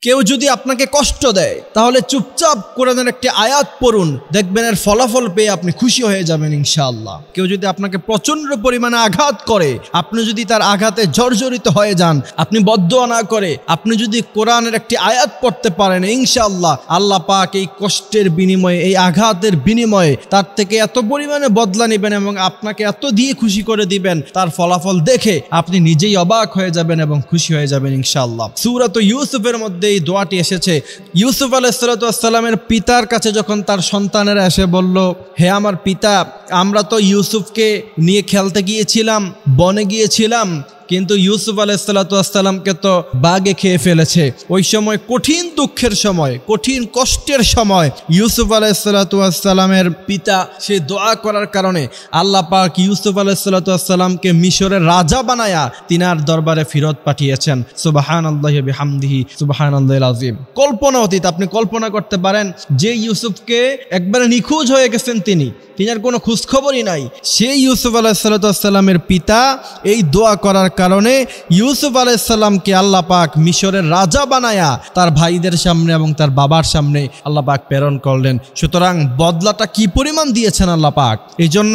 কেউ যদি আপনাকে কষ্ট দেয় তাহলে চুপচাপ কোরআনের একটি আয়াত পড়ুন, দেখবেন এর ফলাফল পেয়ে আপনি খুশি হয়ে যাবেন ইনশাআল্লাহ। কেউ যদি আপনাকে প্রচন্ড পরিমাণে আঘাত করে, আপনি যদি তার আঘাতে জর্জরিত হয়ে যান, আপনি বদদোয়া না করে আপনি যদি কোরআনের একটি আয়াত পড়তে পারেন, ইনশাআল্লাহ আল্লাহ পাক এই কষ্টের বিনিময়ে, এই আঘাতের বিনিময়ে তার থেকে এত পরিমাণে বদলা নেবেন এবং আপনাকে এত দিয়ে খুশি করে দিবেন, তার ফলাফল দেখে আপনি নিজেই অবাক হয়ে যাবেন এবং খুশি হয়ে যাবেন ইনশাআল্লাহ। সূরা ইউসুফের মধ্যে এই দোয়াটি এসেছে। ইউসুফ আলাইহিস সালামের পিতার কাছে যখন তার সন্তানেরা এসে বলল, হে আমার পিতা, আমরা তো ইউসুফকে নিয়ে খেলতে গিয়েছিলাম, বনে গিয়েছিলাম, কিন্তু ইউসুফ আলাইহিসসালামকে তো বাঘে খেয়ে ফেলেছে। ওই সময় কঠিন দুঃখের সময়, কঠিন কষ্টের সময় ইউসুফ আলাইহিসসালামের পিতা সে দোয়া করার কারণে আল্লাহ পাক ইউসুফ আলাইহিসসালামকে মিশরের রাজা বানায়া তিনার দরবারে ফেরত পাঠিয়েছেন। সুবহানাল্লাহি ওয়া বিহামদিহি সুবহানাল্লাহিল আযীম। কল্পনা অতীত, আপনি কল্পনা করতে পারেন যে ইউসুফকে একবারে নিখোঁজ হয়ে গেছেন তিনার কোনো খোঁজখবরই নাই, সেই ইউসুফ আলাইহিসসালামের পিতা এই দোয়া করার কারণে ইউসুফ আলাইহিসসালামকে আল্লাহ পাক মিশরের রাজা বানায়া তার ভাইদের সামনে এবং তার বাবার সামনে আল্লাহ পাক প্রেরণ করলেন। সুতরাং বদলাটা কি পরিমাণ দিয়েছেন আল্লাহ পাক। এই জন্য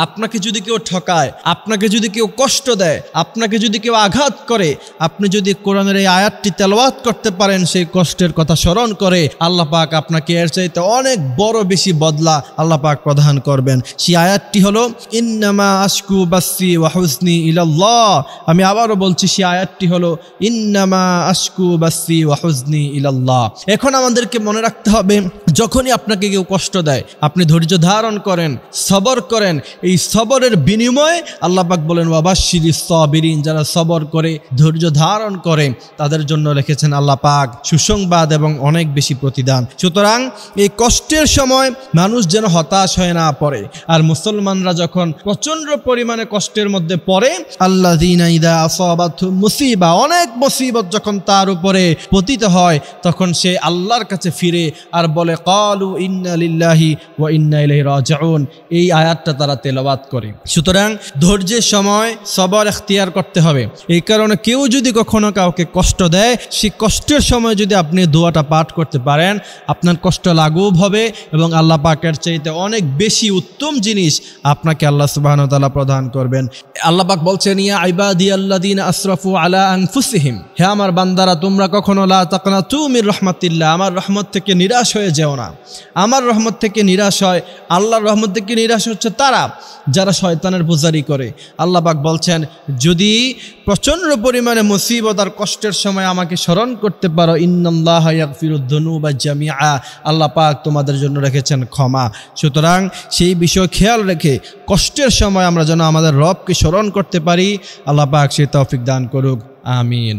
আপনাকে যদি কেউ ঠকায়, আপনাকে যদি কেউ কষ্ট দেয়, আপনাকে যদি কেউ আঘাত করে, আপনি যদি কোরআনের এই আয়াতটি তেলাওয়াত করতে পারেন, সেই কষ্টের কথা স্মরণ করে, আল্লাহ পাক আপনাকে এর চাইতে অনেক বড় বেশি বদলা আল্লাহ পাক প্রদান করবেন। সেই আয়াতটি হলো ইন্নামা আশকু বাসি ওয়া হুজনি ইলাল্লাহ। আমি আবারও বলছি, সেই আয়াতটি হলো ইন্নামা আশকু বাসি ওয়া হুজনি ইলাল্লাহ। এখন আমাদেরকে মনে রাখতে হবে, যখনই আপনাকে কেউ কষ্ট দেয় আপনি ধৈর্য ধারণ করেন, সবর করেন। এই সবরের বিনিময়ে আল্লাহ পাক বলেন ওয়াবাশশিরিস সাবিরিন, যারা সবর করে ধৈর্য ধারণ করে তাদের জন্য রেখেছেন আল্লাহ পাক সুসংবাদ এবং অনেক বেশি প্রতিদান। সুতরাং এই কষ্টের সময় মানুষ যেন হতাশ হয়ে না পড়ে। আর মুসলমানরা যখন প্রচন্ড পরিমাণে কষ্টের মধ্যে পড়ে, আল্লাযীনা ইযা আসাবাতহুম মুসিবা, অনেক মুসিবত যখন তার উপরে পতিত হয়, তখন সে আল্লাহর কাছে ফিরে আর বলে ক্বালু ইন্না লিল্লাহি ওয়া ইন্না ইলাইহি রাজিউন। এই আয়াতটা তারা তেলাওয়াত করে। সুতরাং ধৈর্যের সময় সবর এখতিয়ার করতে হবে। এই কারণে কেউ যদি কখনো কাউকে কষ্ট দেয়, সেই কষ্টের সময় যদি আপনি দোয়াটা পাঠ করতে পারেন, আপনার কষ্ট লাঘব হবে এবং আল্লাহ পাকের চাইতে অনেক বেশি উত্তম জিনিস আপনাকে আল্লাহ সুবহানাহু ওয়া তাআলা প্রদান করবেন। আল্লাহ পাক বলছেন, ইয়া ইবাদিয়াল্লাযীনা আসরাফু আলা আনফুসিহিম, হে আমার বান্দারা, তোমরা কখনো লা তাকনাতু মির রাহমাতিল্লাহ, আমার রহমত থেকে নিরাশ হয়ে যেও না। আমার রহমত থেকে নিরাশ হয়, আল্লাহর রহমত থেকে নিরাশ হচ্ছে তারা যারা শয়তানের পূজারি করে। আল্লাহ পাক বলছেন, যদি প্রচন্ড পরিমাণে মুসিবত আর কষ্টের সময় আমাকে স্মরণ করতে পারো, ইন্নাল্লাহা ইয়াগফিরুদ যুনুবা জামিআ, আল্লাহ পাক তোমাদের জন্য রেখেছেন ক্ষমা। সুতরাং সেই বিষয় খেয়াল রেখে কষ্টের সময় আমরা যেন আমাদের রবকে স্মরণ করতে পারি। আল্লাহ পাক সেই তৌফিক দান করুক, আমিন।